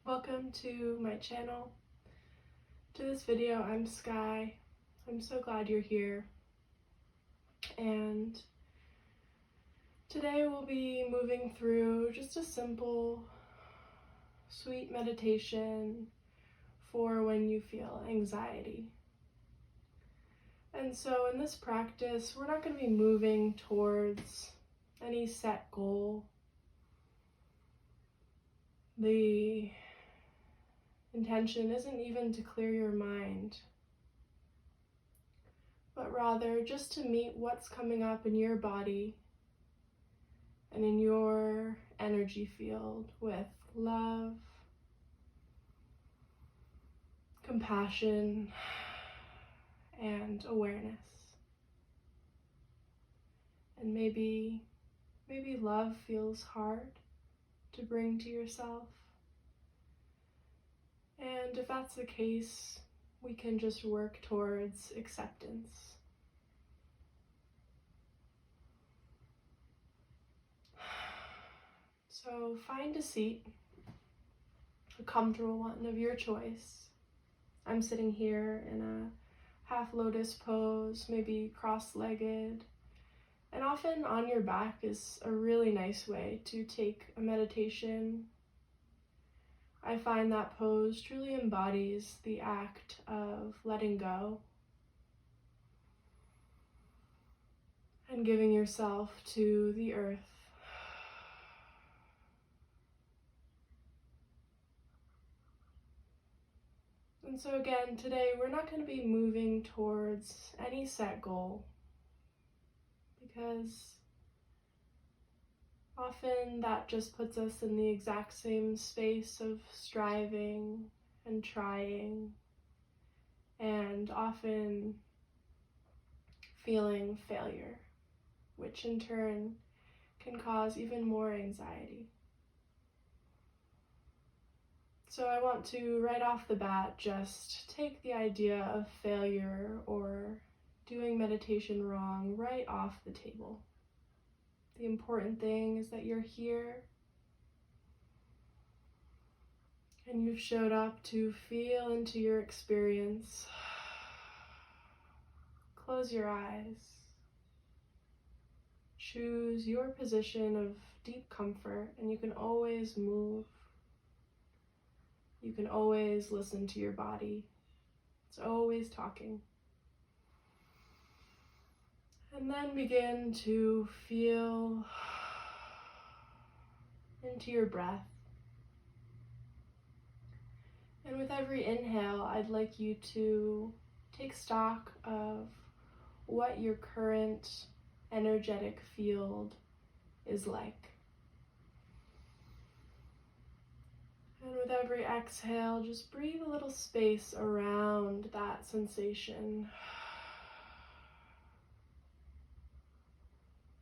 Welcome to my channel. To this video, I'm Sky. I'm so glad you're here. And today we'll be moving through just a simple, sweet meditation for when you feel anxiety. And so in this practice, we're not going to be moving towards any set goal. The intention isn't even to clear your mind, but rather just to meet what's coming up in your body and in your energy field with love, compassion, and awareness. And maybe love feels hard to bring to yourself. And if that's the case, we can just work towards acceptance. So find a seat, a comfortable one of your choice. I'm sitting here in a half lotus pose, maybe cross-legged. And often on your back is a really nice way to take a meditation. I find that pose truly embodies the act of letting go and giving yourself to the earth. And so again, today we're not going to be moving towards any set goal, because often that just puts us in the exact same space of striving and trying, and often feeling failure, which in turn can cause even more anxiety. So I want to, right off the bat, just take the idea of failure or doing meditation wrong right off the table. The important thing is that you're here and you've showed up to feel into your experience. Close your eyes. Choose your position of deep comfort, and you can always move. You can always listen to your body. It's always talking. And then begin to feel into your breath. And with every inhale, I'd like you to take stock of what your current energetic field is like. And with every exhale, just breathe a little space around that sensation.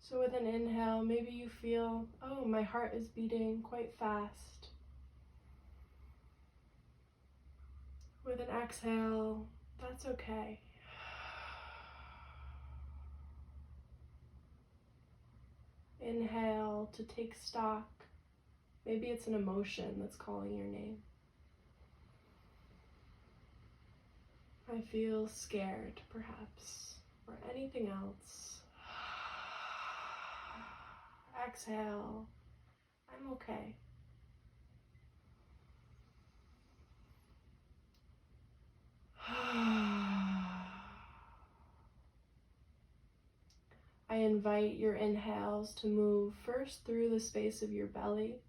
So with an inhale, maybe you feel, oh, my heart is beating quite fast. With an exhale, that's okay. Inhale to take stock. Maybe it's an emotion that's calling your name. I feel scared, perhaps, or anything else. Exhale, I'm okay. I invite your inhales to move first through the space of your belly,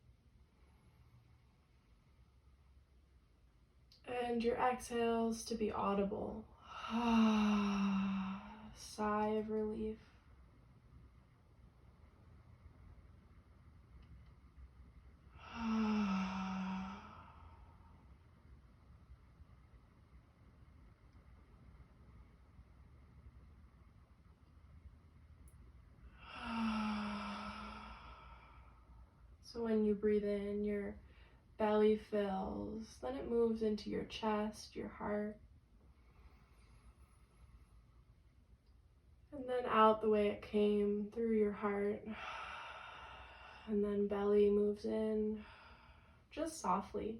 and your exhales to be audible. Sigh of relief. So when you breathe in, your belly fills, then it moves into your chest, your heart, and then out the way it came, through your heart, and then belly moves in, just softly.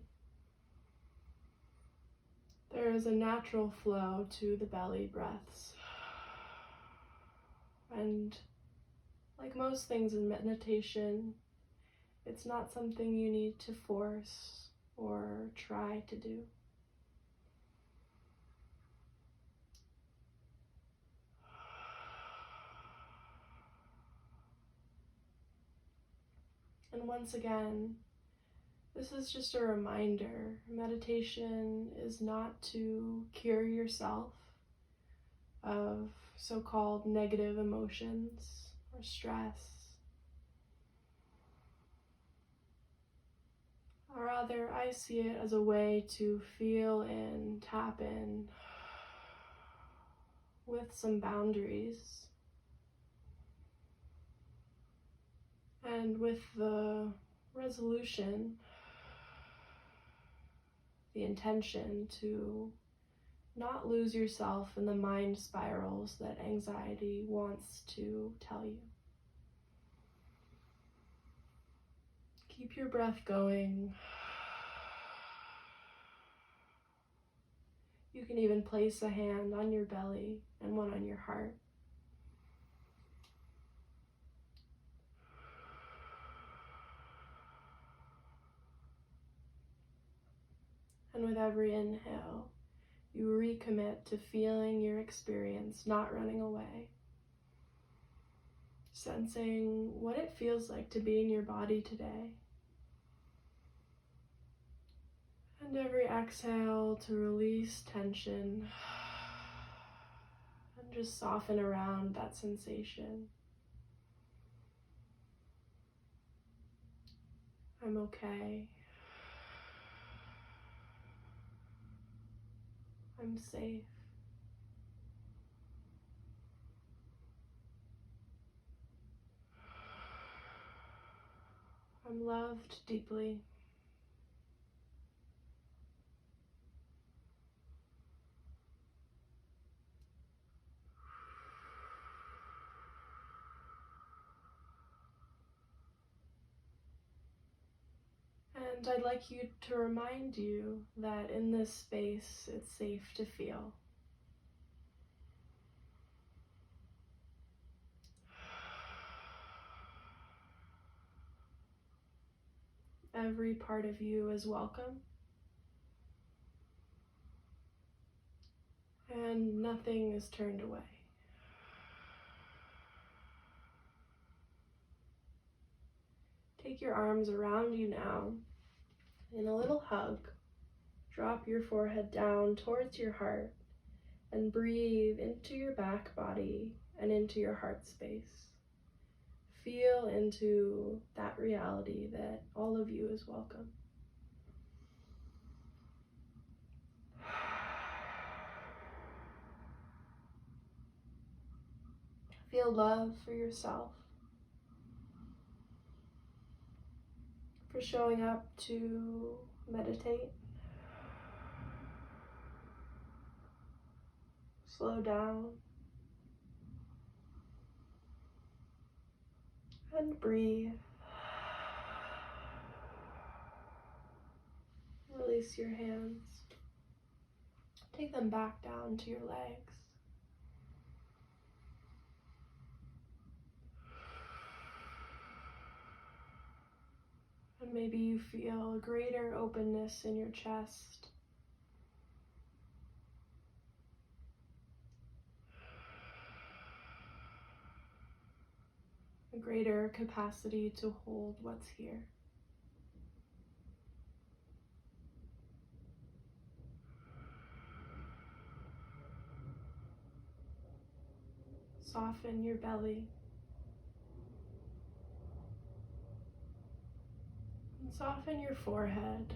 There is a natural flow to the belly breaths. And like most things in meditation, it's not something you need to force or try to do. And once again, this is just a reminder. Meditation is not to cure yourself of so-called negative emotions or stress. Or rather, I see it as a way to feel in, tap in with some boundaries. And with the resolution, the intention to not lose yourself in the mind spirals that anxiety wants to tell you. Keep your breath going. You can even place a hand on your belly and one on your heart. And with every inhale, you recommit to feeling your experience, not running away. Sensing what it feels like to be in your body today. And every exhale to release tension and just soften around that sensation. I'm okay. I'm safe. I'm loved deeply. And I'd like you to remind you that in this space, it's safe to feel. Every part of you is welcome. And nothing is turned away. Take your arms around you now in a little hug. Drop your forehead down towards your heart and breathe into your back body and into your heart space. Feel into that reality that all of you is welcome. Feel love for yourself, for showing up to meditate. Slow down and breathe. Release your hands. Take them back down to your legs. And maybe you feel a greater openness in your chest. A greater capacity to hold what's here. Soften your belly. And soften your forehead.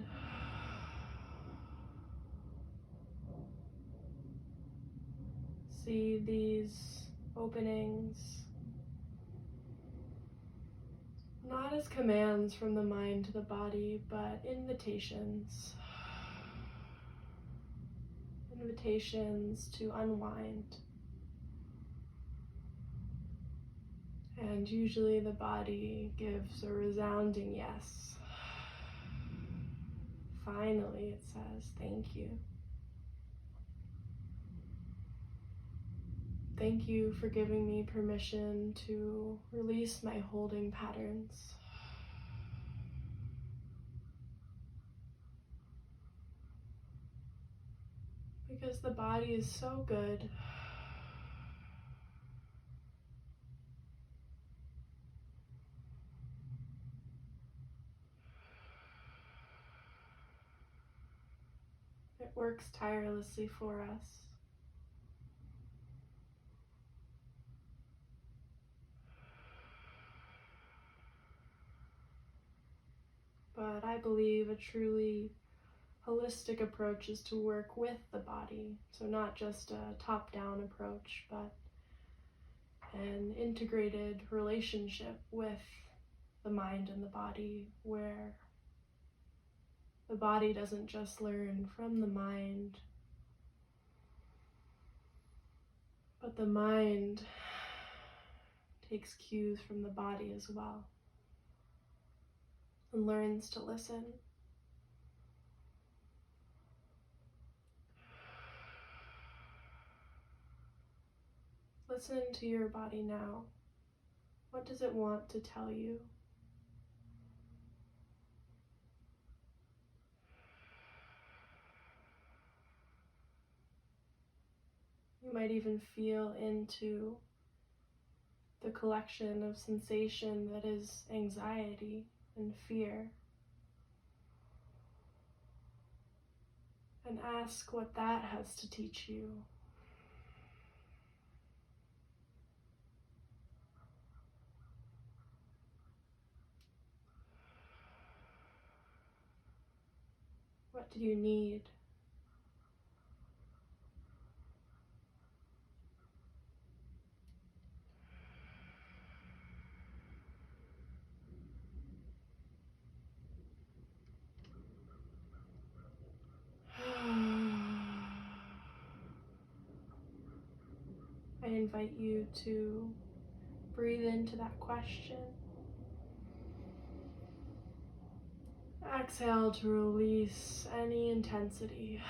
See these openings not as commands from the mind to the body, but invitations. Invitations to unwind. And usually the body gives a resounding yes. Finally, it says, thank you. thank you for giving me permission to release my holding patterns. Because the body is so good. It works tirelessly for us. But I believe a truly holistic approach is to work with the body. So not just a top-down approach, but an integrated relationship with the mind and the body, where the body doesn't just learn from the mind, but the mind takes cues from the body as well and learns to listen. Listen to your body now. What does it want to tell you? You might even feel into the collection of sensation that is anxiety and fear, and ask what that has to teach you. What do you need? I invite you to breathe into that question. Exhale to release any intensity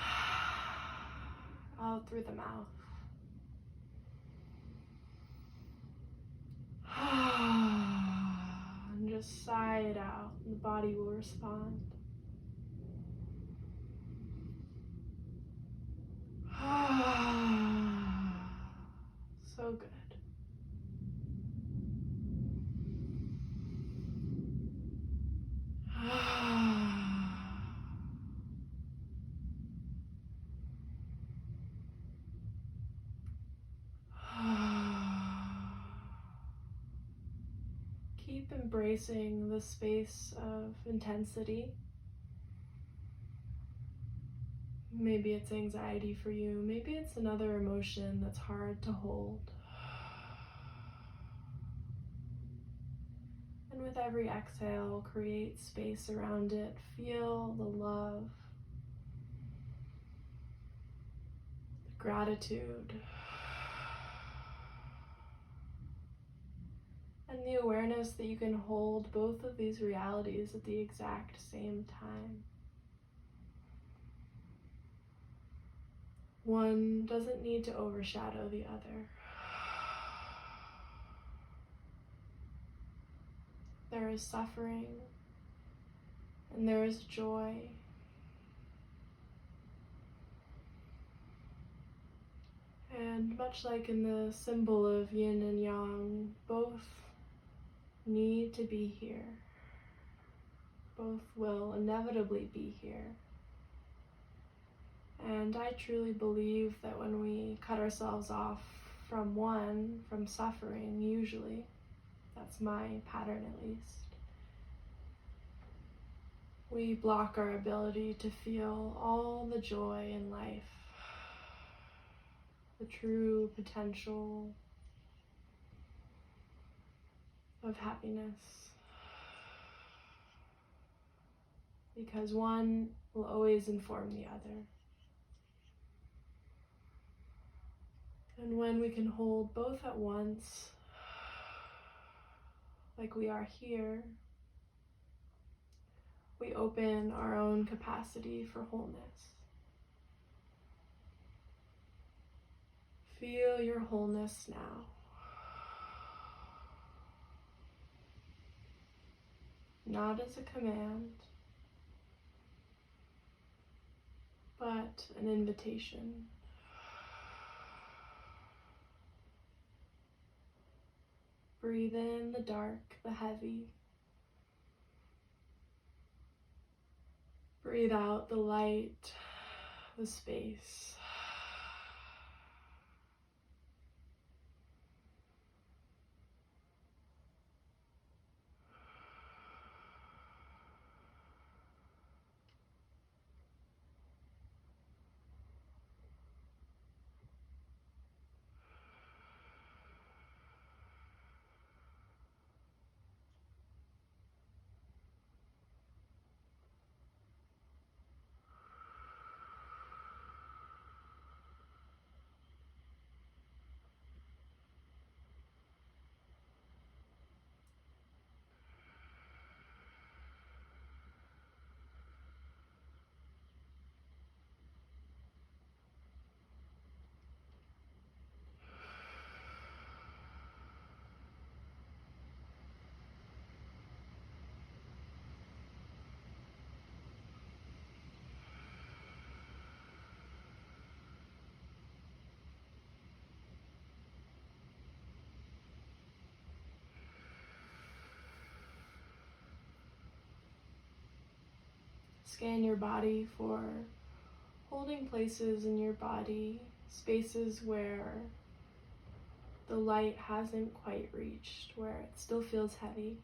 out through the mouth. And just sigh it out, and the body will respond. So good. Keep embracing the space of intensity. Maybe it's anxiety for you. Maybe it's another emotion that's hard to hold. And with every exhale, create space around it. Feel the love, the gratitude, and the awareness that you can hold both of these realities at the exact same time. One doesn't need to overshadow the other. There is suffering and there is joy. And much like in the symbol of yin and yang, both need to be here. Both will inevitably be here. And I truly believe that when we cut ourselves off from one, from suffering, usually, that's my pattern at least, we block our ability to feel all the joy in life, the true potential of happiness. Because one will always inform the other. And when we can hold both at once, like we are here, we open our own capacity for wholeness. Feel your wholeness now. Not as a command, but an invitation. Breathe in the dark, the heavy. Breathe out the light, the space. Scan your body for holding places in your body, spaces where the light hasn't quite reached, where it still feels heavy.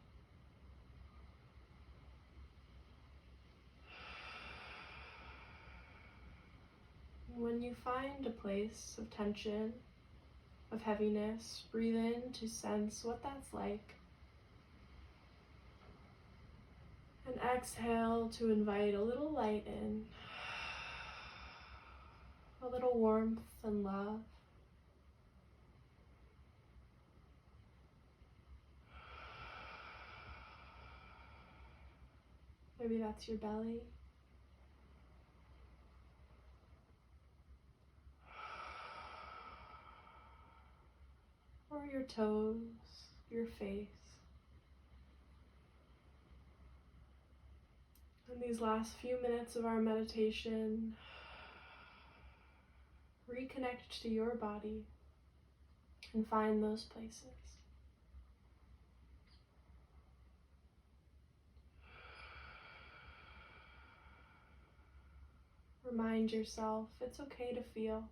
When you find a place of tension, of heaviness, breathe in to sense what that's like. And exhale to invite a little light in, a little warmth and love. Maybe that's your belly. Or your toes, your face. In these last few minutes of our meditation, reconnect to your body and find those places. Remind yourself it's okay to feel.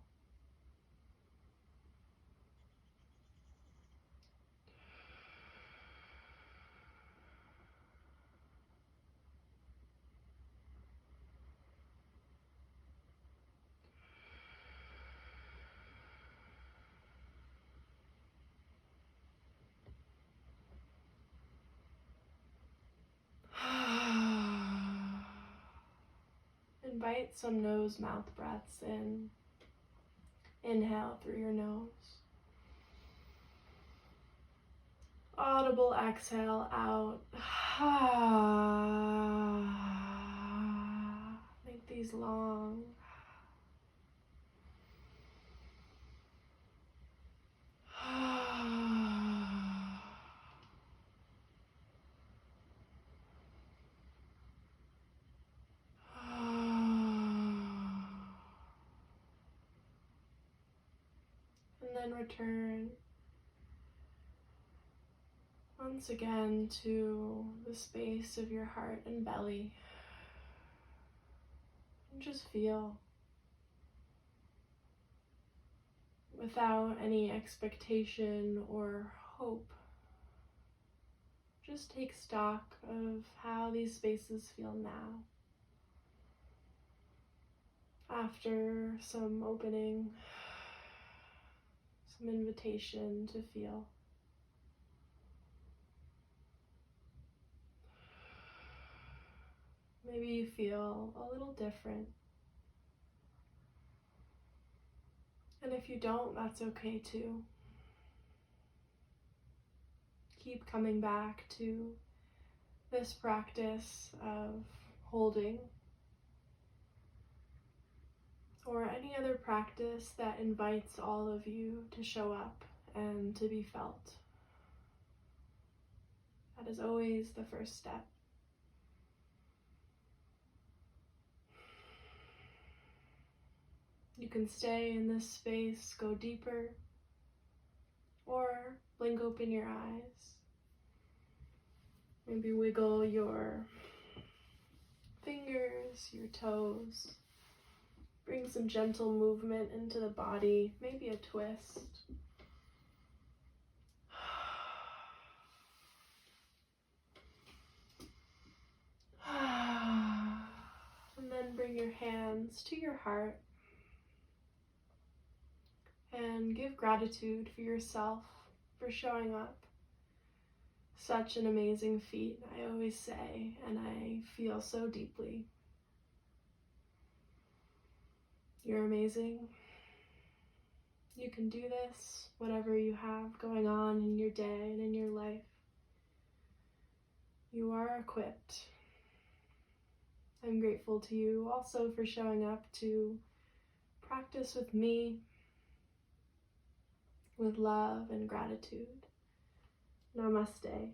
Invite some nose-mouth breaths in. Inhale through your nose. Audible exhale out. Make these long. And then return once again to the space of your heart and belly. And just feel, without any expectation or hope. Just take stock of how these spaces feel now. After some opening, some invitation to feel. Maybe you feel a little different. And if you don't, that's okay too. Keep coming back to this practice of holding, or any other practice that invites all of you to show up and to be felt. That is always the first step. You can stay in this space, go deeper, or blink open your eyes. Maybe wiggle your fingers, your toes. Bring some gentle movement into the body, maybe a twist. And then bring your hands to your heart and give gratitude for yourself for showing up. Such an amazing feat, I always say, and I feel so deeply. You're amazing. You can do this, whatever you have going on in your day and in your life. You are equipped. I'm grateful to you also for showing up to practice with me with love and gratitude. Namaste.